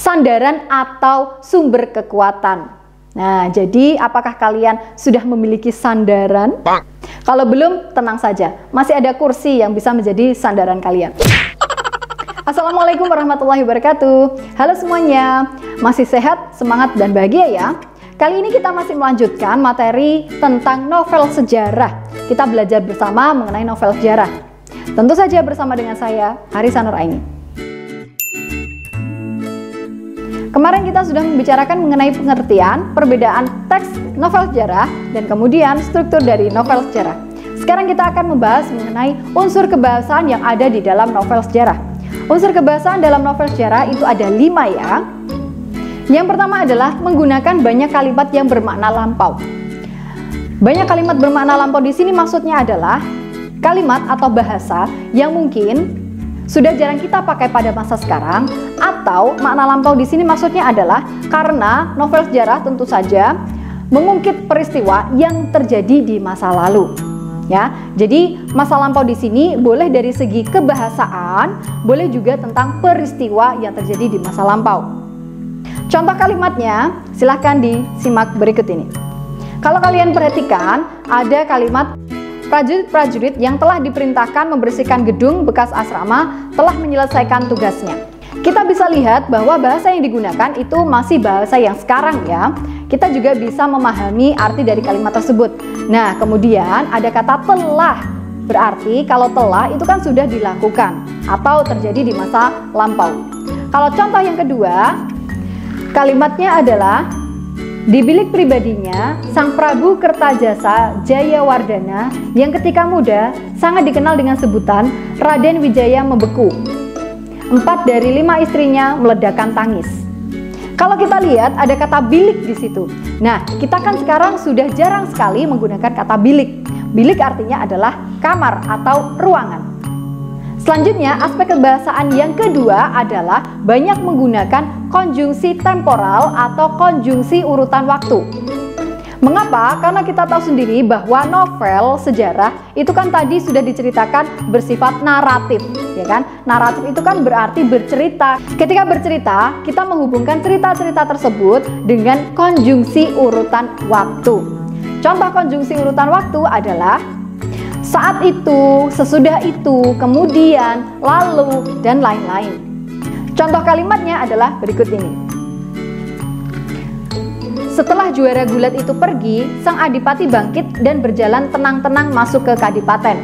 sandaran atau sumber kekuatan. Nah, jadi apakah kalian sudah memiliki sandaran? Kalau belum, tenang saja, masih ada kursi yang bisa menjadi sandaran kalian. Assalamualaikum warahmatullahi wabarakatuh. Halo semuanya, masih sehat, semangat, dan bahagia ya? Kali ini kita masih melanjutkan materi tentang novel sejarah. Kita belajar bersama mengenai novel sejarah. Tentu saja bersama dengan saya, Harisa Nuraini. Kemarin kita sudah membicarakan mengenai pengertian, perbedaan teks novel sejarah, dan kemudian struktur dari novel sejarah. Sekarang kita akan membahas mengenai unsur kebahasaan yang ada di dalam novel sejarah. Unsur kebahasaan dalam novel sejarah itu ada 5 ya. Yang pertama adalah menggunakan banyak kalimat yang bermakna lampau. Banyak kalimat bermakna lampau di sini maksudnya adalah kalimat atau bahasa yang mungkin sudah jarang kita pakai pada masa sekarang, atau makna lampau di sini maksudnya adalah karena novel sejarah tentu saja mengungkit peristiwa yang terjadi di masa lalu. Ya, jadi masa lampau di sini boleh dari segi kebahasaan, boleh juga tentang peristiwa yang terjadi di masa lampau. Contoh kalimatnya silahkan disimak berikut ini. Kalau kalian perhatikan, ada kalimat prajurit-prajurit yang telah diperintahkan membersihkan gedung bekas asrama telah menyelesaikan tugasnya. Kita bisa lihat bahwa bahasa yang digunakan itu masih bahasa yang sekarang ya. Kita juga bisa memahami arti dari kalimat tersebut. Nah, kemudian ada kata telah. Berarti kalau telah itu kan sudah dilakukan atau terjadi di masa lampau. Kalau contoh yang kedua, kalimatnya adalah di bilik pribadinya, Sang Prabu Kertajasa Jayawardhana yang ketika muda sangat dikenal dengan sebutan Raden Wijaya Membeku. 4 dari 5 istrinya meledakkan tangis. Kalau kita lihat ada kata bilik di situ. Nah, kita kan sekarang sudah jarang sekali menggunakan kata bilik. Bilik artinya adalah kamar atau ruangan. Selanjutnya, aspek kebahasaan yang kedua adalah banyak menggunakan konjungsi temporal atau konjungsi urutan waktu. Mengapa? Karena kita tahu sendiri bahwa novel sejarah itu kan tadi sudah diceritakan bersifat naratif, ya kan? Naratif itu kan berarti bercerita. Ketika bercerita, kita menghubungkan cerita-cerita tersebut dengan konjungsi urutan waktu. Contoh konjungsi urutan waktu adalah saat itu, sesudah itu, kemudian, lalu, dan lain-lain. Contoh kalimatnya adalah berikut ini. Setelah juara gulat itu pergi, sang adipati bangkit dan berjalan tenang-tenang masuk ke kadipaten.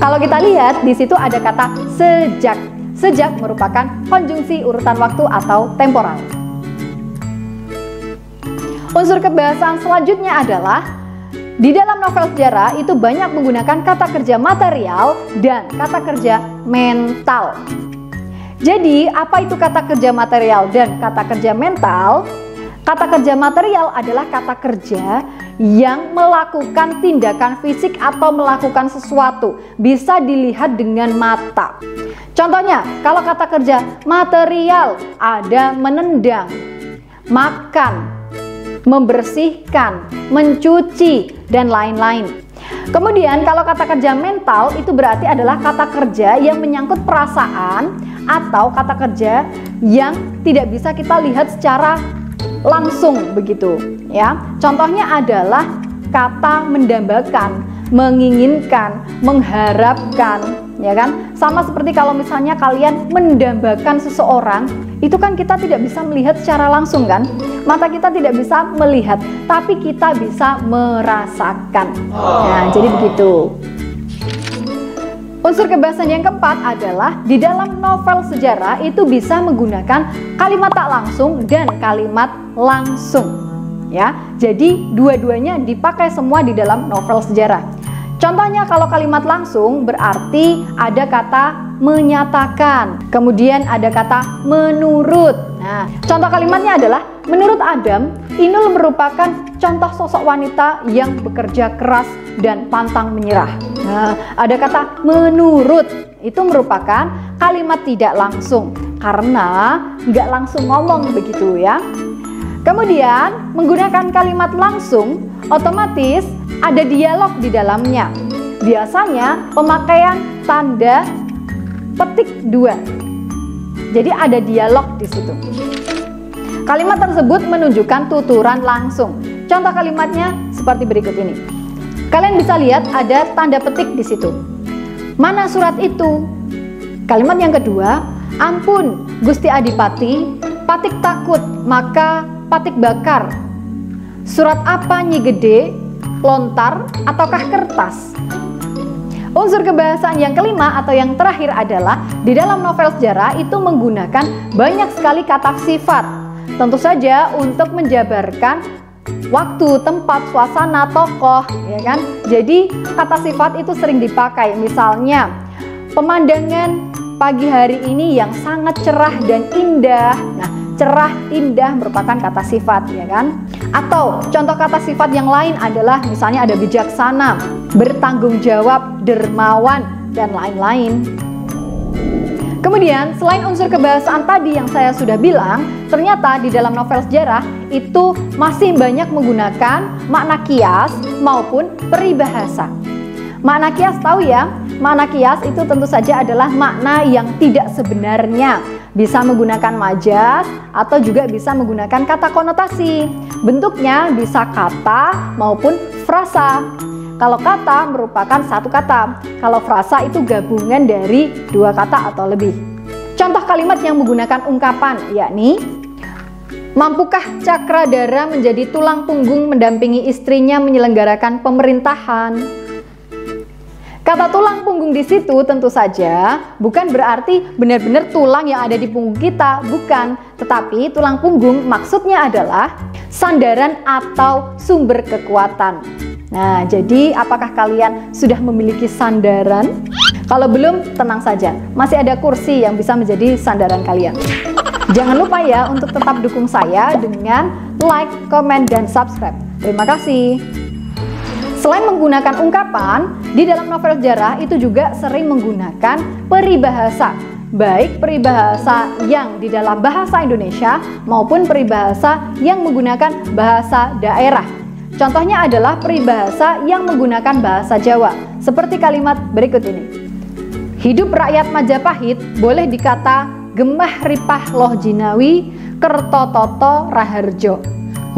Kalau kita lihat, di situ ada kata sejak. Sejak merupakan konjungsi urutan waktu atau temporal. Unsur kebahasaan selanjutnya adalah di dalam novel sejarah itu banyak menggunakan kata kerja material dan kata kerja mental. Jadi, apa itu kata kerja material dan kata kerja mental? Kata kerja material adalah kata kerja yang melakukan tindakan fisik atau melakukan sesuatu, bisa dilihat dengan mata. Contohnya, kalau kata kerja material ada menendang, makan, membersihkan, mencuci, dan lain-lain. Kemudian kalau kata kerja mental itu berarti adalah kata kerja yang menyangkut perasaan atau kata kerja yang tidak bisa kita lihat secara langsung begitu ya. Contohnya adalah kata mendambakan, menginginkan, mengharapkan, ya kan? Sama seperti kalau misalnya kalian mendambakan seseorang, itu kan kita tidak bisa melihat secara langsung kan? Mata kita tidak bisa melihat, tapi kita bisa merasakan. Nah, jadi begitu. Unsur kebahasaan yang keempat adalah di dalam novel sejarah itu bisa menggunakan kalimat tak langsung dan kalimat langsung. Ya, jadi dua-duanya dipakai semua di dalam novel sejarah. Contohnya kalau kalimat langsung berarti ada kata menyatakan, kemudian ada kata menurut. Nah, contoh kalimatnya adalah menurut Adam, Inul merupakan contoh sosok wanita yang bekerja keras dan pantang menyerah. Nah, ada kata menurut, itu merupakan kalimat tidak langsung karena nggak langsung ngomong begitu ya. Kemudian menggunakan kalimat langsung otomatis ada dialog di dalamnya. Biasanya pemakaian tanda petik 2. Jadi ada dialog di situ. Kalimat tersebut menunjukkan tuturan langsung. Contoh kalimatnya seperti berikut ini. Kalian bisa lihat ada tanda petik di situ. Mana surat itu? Kalimat yang kedua, ampun Gusti Adipati, patik takut, maka patik bakar. Surat apa Nyi Gede? Lontar ataukah kertas? Unsur kebahasaan yang kelima atau yang terakhir adalah di dalam novel sejarah itu menggunakan banyak sekali kata sifat. Tentu saja untuk menjabarkan waktu, tempat, suasana, tokoh, ya kan? Jadi kata sifat itu sering dipakai. Misalnya, pemandangan pagi hari ini yang sangat cerah dan indah. Nah, cerah, indah merupakan kata sifat, ya kan? Atau contoh kata sifat yang lain adalah misalnya ada bijaksana, bertanggung jawab, dermawan, dan lain-lain. Kemudian selain unsur kebahasaan tadi yang saya sudah bilang, ternyata di dalam novel sejarah itu masih banyak menggunakan makna kias maupun peribahasa. Makna kias tahu ya? Makna kias itu tentu saja adalah makna yang tidak sebenarnya. Bisa menggunakan majas atau juga bisa menggunakan kata konotasi. Bentuknya bisa kata maupun frasa. Kalau kata merupakan satu kata, kalau frasa itu gabungan dari dua kata atau lebih. Contoh kalimat yang menggunakan ungkapan yakni, mampukah Cakradara menjadi tulang punggung mendampingi istrinya menyelenggarakan pemerintahan? Kata tulang punggung di situ tentu saja bukan berarti benar-benar tulang yang ada di punggung kita, bukan. Tetapi tulang punggung maksudnya adalah sandaran atau sumber kekuatan. Nah, jadi apakah kalian sudah memiliki sandaran? Kalau belum, tenang saja, masih ada kursi yang bisa menjadi sandaran kalian. Jangan lupa ya untuk tetap dukung saya dengan like, komen, dan subscribe. Terima kasih. Selain menggunakan ungkapan, di dalam novel sejarah itu juga sering menggunakan peribahasa. Baik peribahasa yang di dalam bahasa Indonesia maupun peribahasa yang menggunakan bahasa daerah. Contohnya adalah peribahasa yang menggunakan bahasa Jawa, seperti kalimat berikut ini. Hidup rakyat Majapahit boleh dikata gemah ripah loh jinawi, kerto toto raharjo.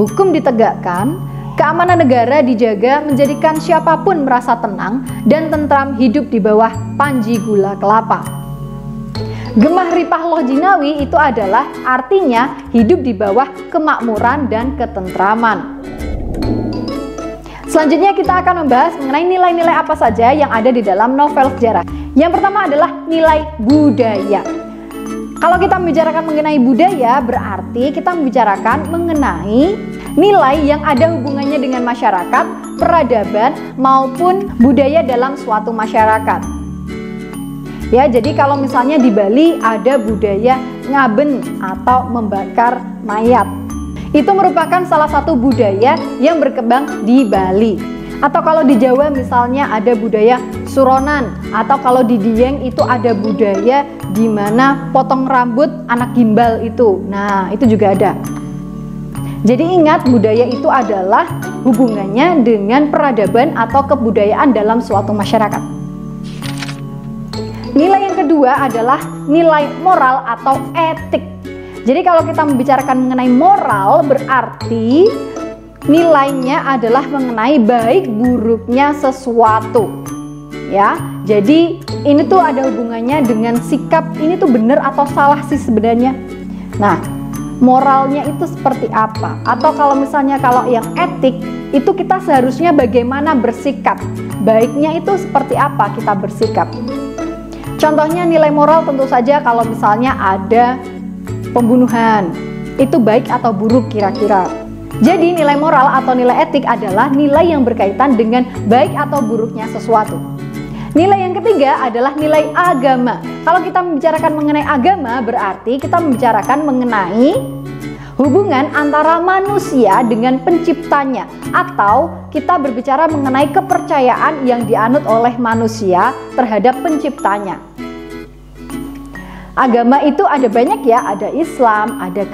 Hukum ditegakkan, keamanan negara dijaga menjadikan siapapun merasa tenang dan tentram hidup di bawah panji gula kelapa. Gemah ripah loh jinawi itu adalah artinya hidup di bawah kemakmuran dan ketentraman. Selanjutnya kita akan membahas mengenai nilai-nilai apa saja yang ada di dalam novel sejarah. Yang pertama adalah nilai budaya. Kalau kita membicarakan mengenai budaya, berarti kita membicarakan mengenai nilai yang ada hubungannya dengan masyarakat, peradaban, maupun budaya dalam suatu masyarakat. Ya, jadi kalau misalnya di Bali ada budaya ngaben atau membakar mayat. Itu merupakan salah satu budaya yang berkembang di Bali. Atau kalau di Jawa misalnya ada budaya suronan, atau kalau di Dieng itu ada budaya di mana potong rambut anak gimbal itu. Nah, itu juga ada. Jadi ingat, budaya itu adalah hubungannya dengan peradaban atau kebudayaan dalam suatu masyarakat. Nilai yang kedua adalah nilai moral atau etik. Jadi kalau kita membicarakan mengenai moral, berarti nilainya adalah mengenai baik buruknya sesuatu. Ya, jadi ini tuh ada hubungannya dengan sikap, ini tuh benar atau salah sih sebenarnya. Nah, moralnya itu seperti apa? Atau kalau misalnya kalau yang etik, itu kita seharusnya bagaimana bersikap. Baiknya itu seperti apa kita bersikap. Contohnya nilai moral tentu saja kalau misalnya ada pembunuhan, itu baik atau buruk kira-kira. Jadi nilai moral atau nilai etik adalah nilai yang berkaitan dengan baik atau buruknya sesuatu. Nilai yang ketiga adalah nilai agama. Kalau kita membicarakan mengenai agama, berarti kita membicarakan mengenai hubungan antara manusia dengan penciptanya, atau kita berbicara mengenai kepercayaan yang dianut oleh manusia terhadap penciptanya. Agama itu ada banyak ya, ada Islam, ada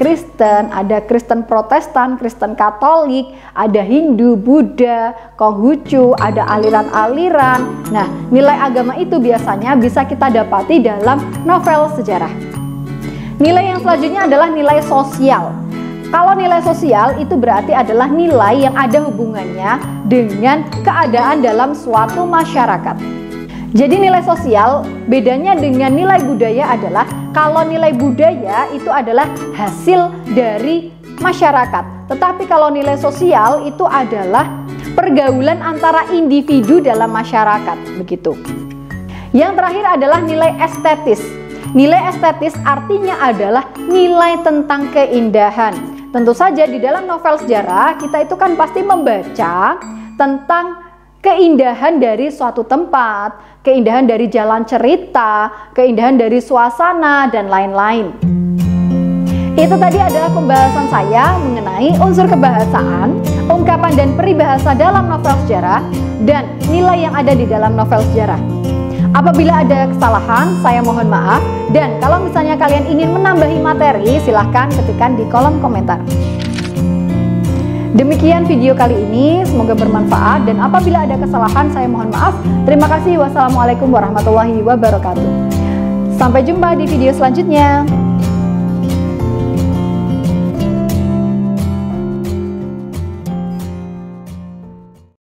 Kristen Protestan, Kristen Katolik, ada Hindu, Buddha, Konghucu, ada aliran-aliran. Nah, nilai agama itu biasanya bisa kita dapati dalam novel sejarah. Nilai yang selanjutnya adalah nilai sosial. Kalau nilai sosial itu berarti adalah nilai yang ada hubungannya dengan keadaan dalam suatu masyarakat. Jadi nilai sosial bedanya dengan nilai budaya adalah kalau nilai budaya itu adalah hasil dari masyarakat. Tetapi kalau nilai sosial itu adalah pergaulan antara individu dalam masyarakat, begitu. Yang terakhir adalah nilai estetis. Nilai estetis artinya adalah nilai tentang keindahan. Tentu saja di dalam novel sejarah kita itu kan pasti membaca tentang keindahan dari suatu tempat, keindahan dari jalan cerita, keindahan dari suasana, dan lain-lain. Itu tadi adalah pembahasan saya mengenai unsur kebahasaan, ungkapan dan peribahasa dalam novel sejarah, dan nilai yang ada di dalam novel sejarah. Apabila ada kesalahan, saya mohon maaf. Dan kalau misalnya kalian ingin menambahi materi, silahkan ketikkan di kolom komentar. Demikian video kali ini, semoga bermanfaat. Dan apabila ada kesalahan, saya mohon maaf. Terima kasih. Wassalamualaikum warahmatullahi wabarakatuh. Sampai jumpa di video selanjutnya.